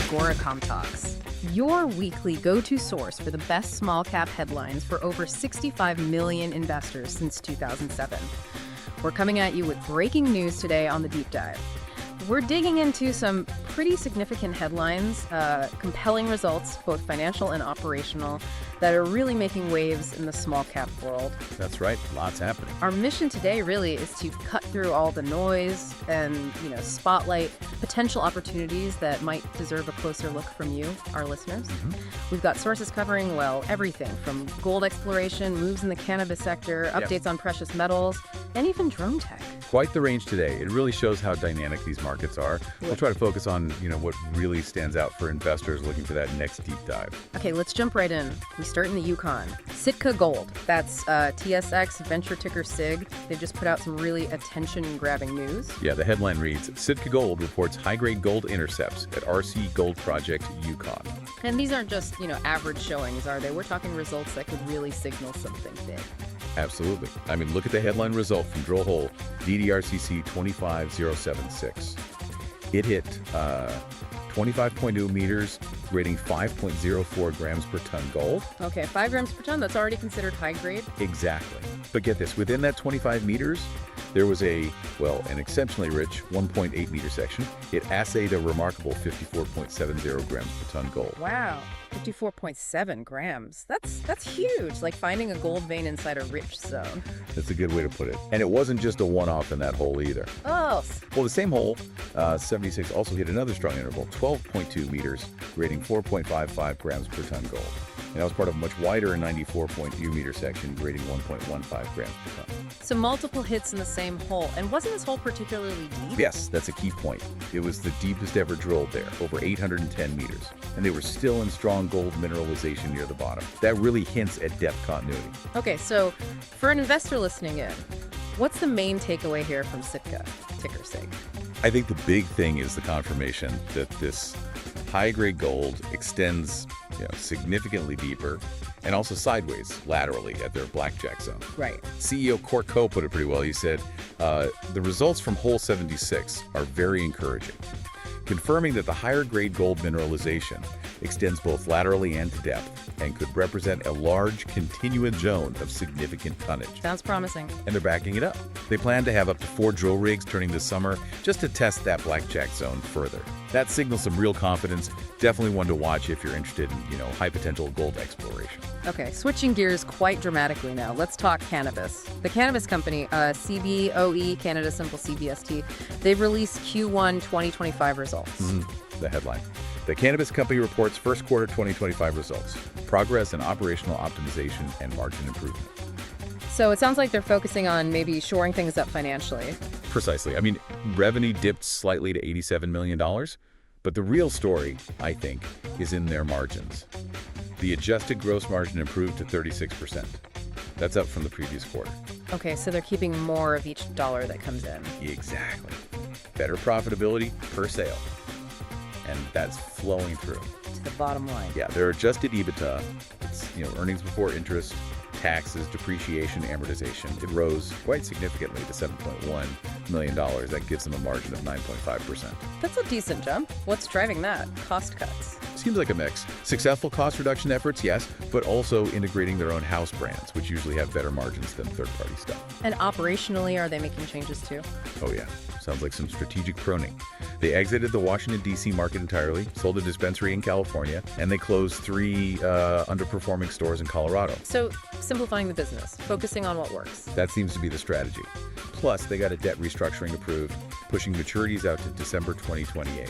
AGORACOM Talks, your weekly go-to source for the best small-cap headlines for over 65 million investors since 2007. We're coming at you with breaking news today on the Deep Dive. We're digging into some pretty significant headlines, compelling results, both financial and operational, that are really making waves in the small cap world. That's right, lots happening. Our mission today really is to cut through all the noise and, spotlight potential opportunities that might deserve a closer look from you, our listeners. We've got sources covering, everything from gold exploration, moves in the cannabis sector, updates on precious metals, and even drone tech. Quite the range today. It really shows how dynamic these markets are. We'll try to focus on, what really stands out for investors looking for that next deep dive. Okay, let's jump right in. We start in the Yukon. Sitka Gold, that's TSX venture ticker SIG. They've just put out some really attention-grabbing news. Yeah, the headline reads, Sitka Gold reports high-grade gold intercepts at RC Gold Project, Yukon. And these aren't just, average showings, are they? We're talking results that could really signal something big. Absolutely. I mean, look at the headline result from drill hole DDRCC 25076. It hit 25.2 meters, grading 5.04 grams per ton gold. Okay, 5 grams per ton, that's already considered high grade? Exactly. But get this, within that 25 meters, there was an exceptionally rich 1.8 meter section. It assayed a remarkable 54.70 grams per ton gold. Wow, 54.7 grams. That's huge, like finding a gold vein inside a rich zone. That's a good way to put it. And it wasn't just a one-off in that hole either. Oh. Well, the same hole, 76, also hit another strong interval, 12.2 meters, grading 4.55 grams per ton gold. And that was part of a much wider 94.2 meter section, grading 1.15 grams per ton. So multiple hits in the same hole. And wasn't this hole particularly deep? Yes, that's a key point. It was the deepest ever drilled there, over 810 meters. And they were still in strong gold mineralization near the bottom. That really hints at depth continuity. Okay, so for an investor listening in, what's the main takeaway here from Sitka, ticker SIG? I think the big thing is the confirmation that this high-grade gold extends significantly deeper and also sideways laterally at their Blackjack zone. Right. CEO Court Coe put it pretty well. He said, the results from hole 76 are very encouraging, confirming that the higher grade gold mineralization extends both laterally and to depth and could represent a large continuous zone of significant tonnage. Sounds promising. And they're backing it up. They plan to have up to 4 drill rigs turning this summer just to test that Blackjack zone further. That signals some real confidence. Definitely one to watch if you're interested in, high potential gold exploration. Okay, switching gears quite dramatically now. Let's talk cannabis. The cannabis company, CBOE, Canada Simple CBST, they've released Q1 2025 results. The headline. The Cannabis Company reports first quarter 2025 results, progress in operational optimization and margin improvement. So it sounds like they're focusing on maybe shoring things up financially. Precisely. I mean, revenue dipped slightly to $87 million, but the real story, I think, is in their margins. The adjusted gross margin improved to 36%. That's up from the previous quarter. Okay, so they're keeping more of each dollar that comes in. Exactly. Better profitability per sale. And that's flowing through to the bottom line. Yeah, their adjusted EBITDA, it's earnings before interest, taxes, depreciation, amortization. It rose quite significantly to $7.1 million. That gives them a margin of 9.5%. That's a decent jump. What's driving that? Cost cuts. Seems like a mix. Successful cost reduction efforts, yes, but also integrating their own house brands, which usually have better margins than third-party stuff. And operationally, are they making changes too? Oh yeah, sounds like some strategic pruning. They exited the Washington, D.C. market entirely, sold a dispensary in California, and they closed 3 underperforming stores in Colorado. So simplifying the business, focusing on what works. That seems to be the strategy. Plus, they got a debt restructuring approved, pushing maturities out to December 2028.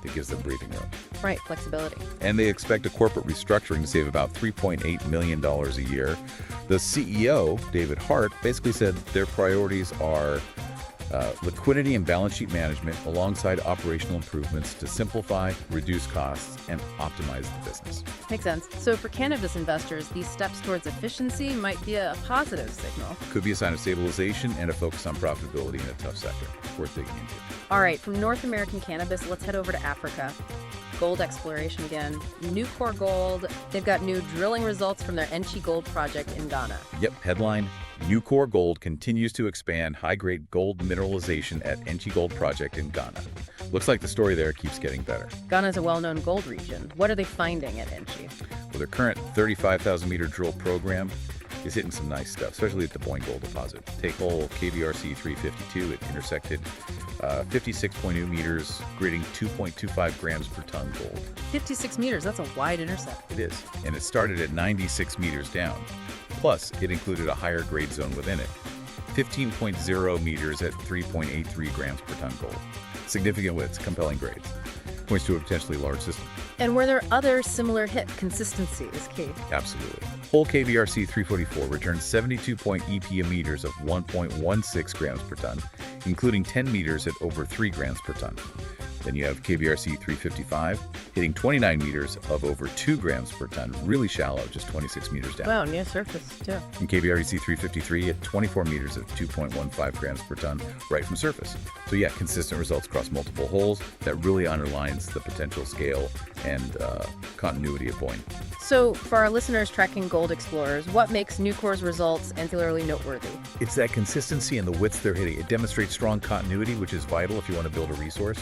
That gives them breathing room. Right, flexibility. And they expect a corporate restructuring to save about $3.8 million a year. The CEO, David Hart, basically said their priorities are liquidity and balance sheet management alongside operational improvements to simplify, reduce costs, and optimize the business. Makes sense. So for cannabis investors, these steps towards efficiency might be a positive signal. Could be a sign of stabilization and a focus on profitability in a tough sector. Worth digging into. All right, from North American cannabis, let's head over to Africa. Gold exploration again. Nucor Gold, they've got new drilling results from their Enchi Gold project in Ghana. Yep, headline, Nucor Gold continues to expand high-grade gold mineralization at Enchi Gold Project in Ghana. Looks like the story there keeps getting better. Ghana is a well-known gold region. What are they finding at Enchi? Well, their current 35,000-meter drill program is hitting some nice stuff, especially at the Boyne Gold Deposit. Take hole KBRC 352, it intersected 56.2 meters, grading 2.25 grams per ton gold. 56 meters, that's a wide intercept. It is, and it started at 96 meters down. Plus, it included a higher grade zone within it, 15.0 meters at 3.83 grams per ton gold. Significant widths, compelling grades. Points to a potentially large system. And were there other similar hit? Consistency is key. Absolutely. Hole KVRC 344 returned 72 EP meters of 1.16 grams per ton, including 10 meters at over 3 grams per ton. Then you have KVRC 355 hitting 29 meters of over 2 grams per ton, really shallow, just 26 meters down. Wow, near surface too. And KVRC 353 at 24 meters of 2.15 grams per ton, right from surface. So yeah, consistent results across multiple holes. That really underlines the potential scale and continuity of Boyne. So for our listeners tracking gold explorers, what makes Nucor's results angularly noteworthy? It's that consistency and the widths they're hitting. It demonstrates strong continuity, which is vital if you want to build a resource.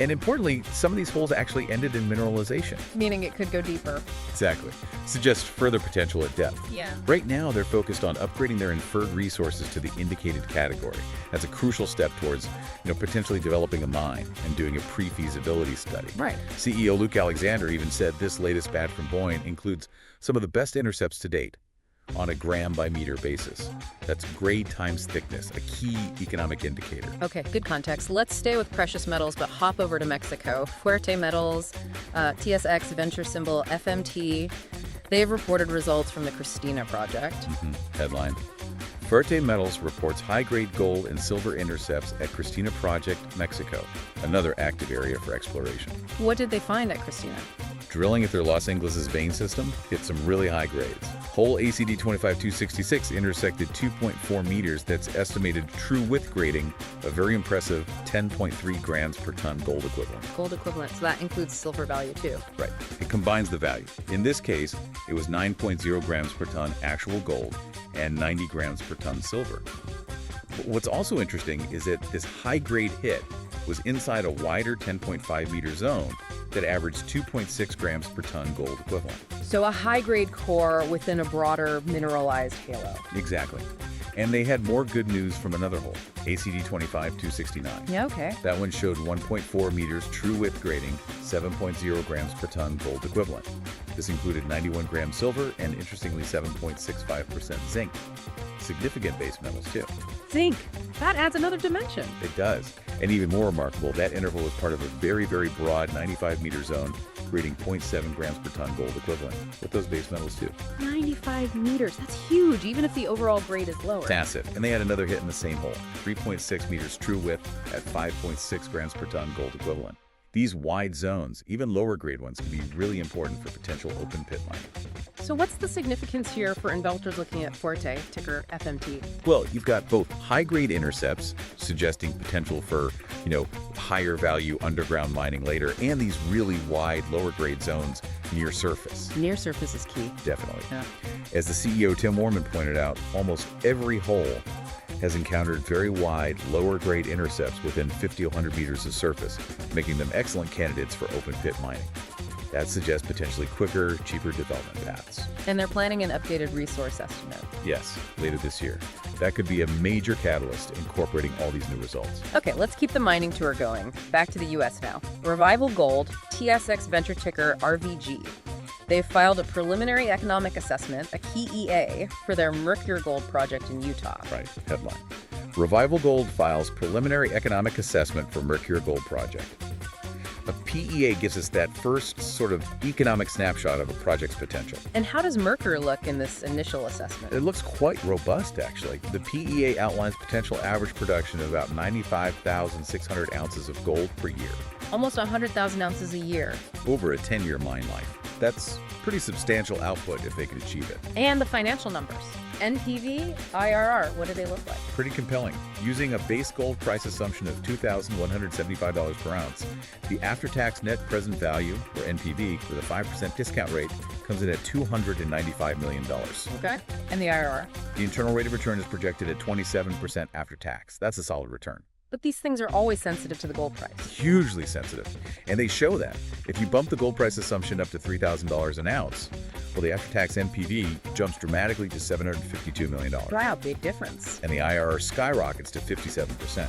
And importantly, some of these holes actually ended in mineralization. Meaning it could go deeper. Exactly. Suggests further potential at depth. Yeah. Right now, they're focused on upgrading their inferred resources to the indicated category. That's a crucial step towards, potentially developing a mine and doing a pre-feasibility study. Right. CEO Luke Alexander even said this latest batch from Boyne includes some of the best intercepts to date on a gram by meter basis. That's grade times thickness, a key economic indicator. Okay, good context. Let's stay with precious metals, but hop over to Mexico. Fuerte Metals, TSX venture symbol FMT. They've reported results from the Christina project. Headline: Fuerte Metals reports high-grade gold and silver intercepts at Christina Project, Mexico, another active area for exploration. What did they find at Christina? Drilling at their Los Angeles vein system hit some really high grades. Hole ACD 25266 intersected 2.4 meters. That's estimated true width grading, a very impressive 10.3 grams per ton gold equivalent. Gold equivalent, so that includes silver value too. Right. It combines the value. In this case, it was 9.0 grams per ton actual gold and 90 grams per ton silver. But what's also interesting is that this high-grade hit was inside a wider 10.5 meter zone that averaged 2.6 grams per ton gold equivalent. So a high-grade core within a broader mineralized halo. Exactly. And they had more good news from another hole, ACD 25269. Yeah, okay. That one showed 1.4 meters true width grading, 7.0 grams per ton gold equivalent. This included 91 grams silver and, interestingly, 7.65% zinc. Significant base metals, too. Zinc. That adds another dimension. It does. And even more remarkable, that interval was part of a very, very broad 95-meter zone, grading 0.7 grams per ton gold equivalent, with those base metals, too. 95 meters. That's huge, even if the overall grade is lower. Massive. And they had another hit in the same hole, 3.6 meters true width at 5.6 grams per ton gold equivalent. These wide zones, even lower grade ones, can be really important for potential open pit mining. So what's the significance here for investors looking at Fuerte, ticker FMT? Well, you've got both high-grade intercepts, suggesting potential for, higher value underground mining later, and these really wide lower-grade zones near surface. Near surface is key. Definitely. Yeah. As the CEO Tim Warman pointed out, almost every hole has encountered very wide, lower-grade intercepts within 50 to 100 meters of surface, making them excellent candidates for open pit mining. That suggests potentially quicker, cheaper development paths. And they're planning an updated resource estimate. Yes, later this year. That could be a major catalyst incorporating all these new results. Okay, let's keep the mining tour going. Back to the U.S. now. Revival Gold, TSX venture ticker RVG. They've filed a preliminary economic assessment, a key EA, for their Mercure Gold project in Utah. Right, headline. Revival Gold files preliminary economic assessment for Mercure Gold project. A PEA gives us that first sort of economic snapshot of a project's potential. And how does Mercure look in this initial assessment? It looks quite robust, actually. The PEA outlines potential average production of about 95,600 ounces of gold per year. Almost 100,000 ounces a year. Over a 10-year mine life. That's pretty substantial output if they could achieve it. And the financial numbers. NPV, IRR, what do they look like? Pretty compelling. Using a base gold price assumption of $2,175 per ounce, the after-tax net present value, or NPV, with a 5% discount rate comes in at $295 million. Okay. And the IRR? The internal rate of return is projected at 27% after tax. That's a solid return. But these things are always sensitive to the gold price. Hugely sensitive. And they show that. If you bump the gold price assumption up to $3,000 an ounce, well, the after-tax NPV jumps dramatically to $752 million. Wow, big difference. And the IRR skyrockets to 57%.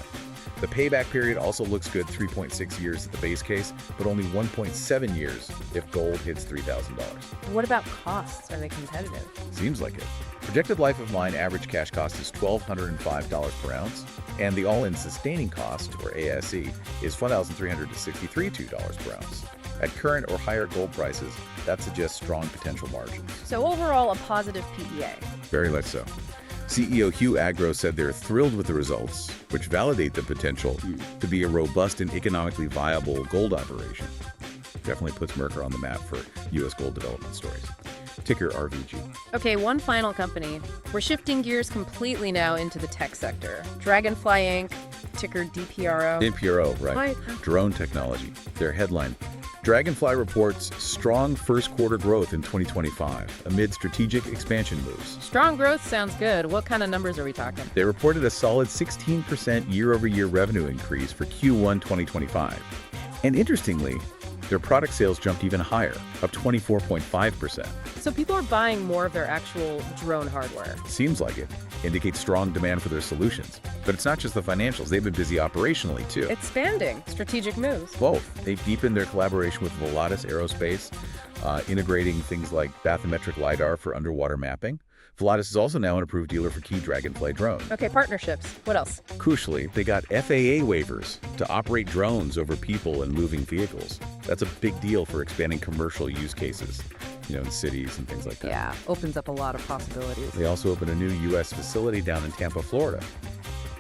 The payback period also looks good, 3.6 years at the base case, but only 1.7 years if gold hits $3,000. What about costs? Are they competitive? Seems like it. Projected life of mine average cash cost is $1,205 per ounce, and the all-in sustaining cost, or ASE, is $1,363 per ounce. At current or higher gold prices, that suggests strong potential margins. So overall, a positive PEA. Very much so. CEO Hugh Agro said they're thrilled with the results, which validate the potential to be a robust and economically viable gold operation. Definitely puts Mercer on the map for U.S. gold development stories. Ticker RVG. Okay, one final company. We're shifting gears completely now into the tech sector. Dragonfly Inc., ticker DPRO. DPRO, right. Drone technology. Their headline: Dragonfly reports strong first quarter growth in 2025 amid strategic expansion moves. Strong growth sounds good. What kind of numbers are we talking? They reported a solid 16% year-over-year revenue increase for Q1 2025. And interestingly, their product sales jumped even higher, up 24.5%. So people are buying more of their actual drone hardware. Seems like it. Indicates strong demand for their solutions. But it's not just the financials. They've been busy operationally, too. Expanding. Strategic moves. Both. They've deepened their collaboration with Volatus Aerospace, integrating things like bathymetric LiDAR for underwater mapping. Volatus is also now an approved dealer for key Dragonfly drones. Okay, partnerships. What else? Crucially, they got FAA waivers to operate drones over people and moving vehicles. That's a big deal for expanding commercial use cases, in cities and things like that. Yeah, opens up a lot of possibilities. They also opened a new U.S. facility down in Tampa, Florida.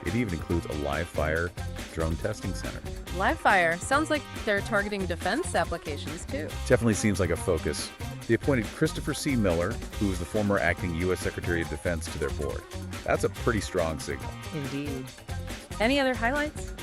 It even includes a live fire drone testing center. Live fire. Sounds like they're targeting defense applications, too. Definitely seems like a focus. They appointed Christopher C. Miller, who was the former acting U.S. Secretary of Defense, to their board. That's a pretty strong signal. Indeed. Any other highlights?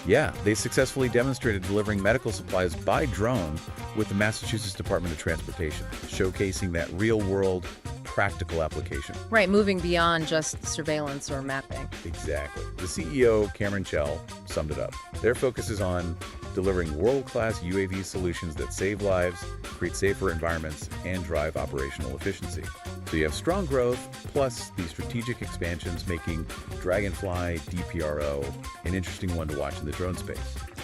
Yeah, they successfully demonstrated delivering medical supplies by drone with the Massachusetts Department of Transportation, showcasing that real-world, practical application. Right, moving beyond just surveillance or mapping. Exactly. The CEO, Cameron Chell, summed it up. Their focus is on delivering world-class UAV solutions that save lives, create safer environments, and drive operational efficiency. So you have strong growth, plus these strategic expansions making Dragonfly, DPRO, an interesting one to watch in the drone space.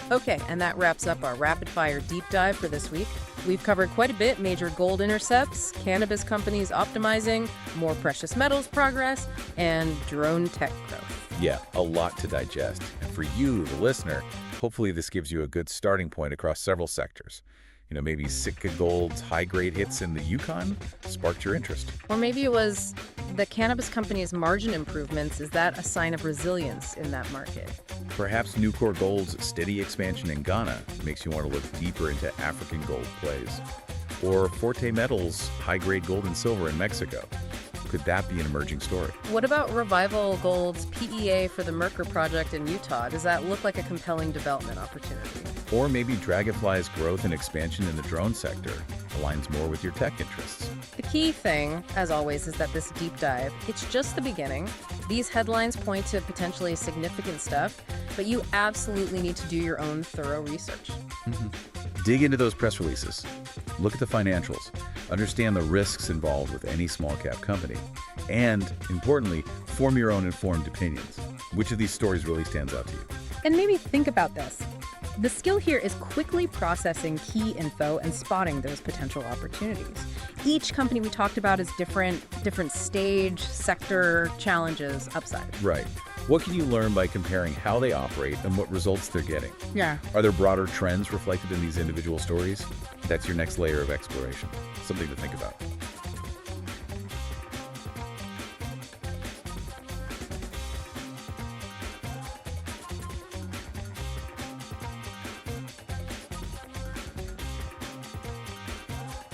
Okay, and that wraps up our rapid-fire deep dive for this week. We've covered quite a bit: major gold intercepts, cannabis companies optimizing, more precious metals progress, and drone tech growth. Yeah, a lot to digest. And for you, the listener, hopefully this gives you a good starting point across several sectors. Maybe Sitka Gold's high-grade hits in the Yukon sparked your interest. Or maybe it was the cannabis company's margin improvements. Is that a sign of resilience in that market? Perhaps Nucor Gold's steady expansion in Ghana makes you want to look deeper into African gold plays. Or Forte Metals' high-grade gold and silver in Mexico. Could that be an emerging story? What about Revival Gold's PEA for the Mercer project in Utah? Does that look like a compelling development opportunity? Or maybe Dragonfly's growth and expansion in the drone sector aligns more with your tech interests. The key thing, as always, is that this deep dive, it's just the beginning. These headlines point to potentially significant stuff, but you absolutely need to do your own thorough research. Dig into those press releases. Look at the financials. Understand the risks involved with any small cap company. And, importantly, form your own informed opinions. Which of these stories really stands out to you? And maybe think about this. The skill here is quickly processing key info and spotting those potential opportunities. Each company we talked about is different stage, sector, challenges, upside. Right. What can you learn by comparing how they operate and what results they're getting? Yeah. Are there broader trends reflected in these individual stories? That's your next layer of exploration. Something to think about.